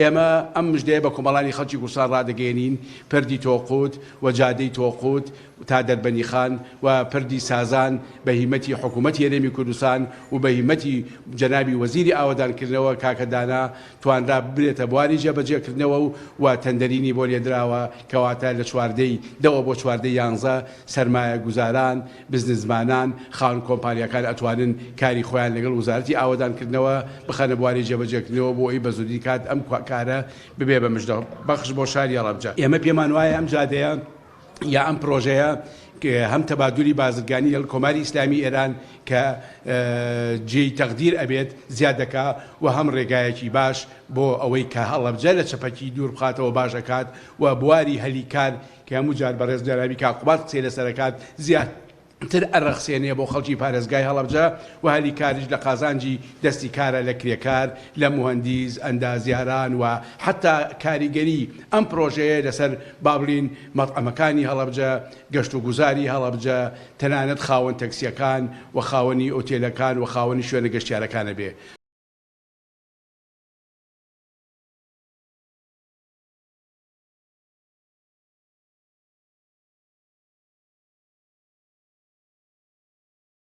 ئێمە ئەم مژدەیە بە کۆمەڵانی خەڵکی کوردستان ڕادەگەێنین پردی تۆقوت و جادەی تۆقوت تا دەربەنی خان و پردی سازان بە هیمەتی حکوومەتی هەرێمی کوردستان و بە هیمەتی جەنابی وەزیری ئاوەدانکردنەوە کاکەدانا توانرا بێتە بواری جێبەجێکردنەوە و تەندەرینی بۆ لێدراوە کەواتە لە چواردەی دەوە بۆ چواردەی 11 سەرمایە گوزاران بزنسمانان خاون کۆمپانیەکان ئەتوانن کاری خۆیان لەگەڵ وزارەتی ئاوەدانکردنەوە بخەنە بواری جێبەجێکردنەوە بۆ ئەوی بە زودی کات ئەم کارە ببێ بە مژدە بەخش بۆ شاری هەڵەبجە. ئێمە پێمان وایە ئەم جادەیە یا ئەم پرۆژەیە هەم تەبادولی بازرگانی لە کۆماری ئیسلامی ئێران کە جێی تەقدیر ئەبێت زیاد دەکا و هەم ڕێگایەکی باش بۆ ئەوەی کە هەڵەبجە لە چەپەکی دوور بخاتەوە باش دەکات و بواری هەلیکار کە هەموو جار بەڕێز جەنابی کاقوبات قسەی لەسەرەکات زیاتر ئەرەخسێنێ بۆ خەڵکی پارێزگای هەڵەبجە و هەلیکاریش لە قازانجی دەستی کارە لە کرێکار لە موهەندیز ئەندازیاران و حتا کاریگەری ئەم پرۆژەیە لەسەر بابلین مەطعەمەکانی هەڵەبجە گەشت و گوزاری هەڵەبجە تەنانەت خاوەن تەکسیەکان و خاوەنی ئۆتێلەکان و خاوەنی شوێنە گەشتیارەکانە بێ.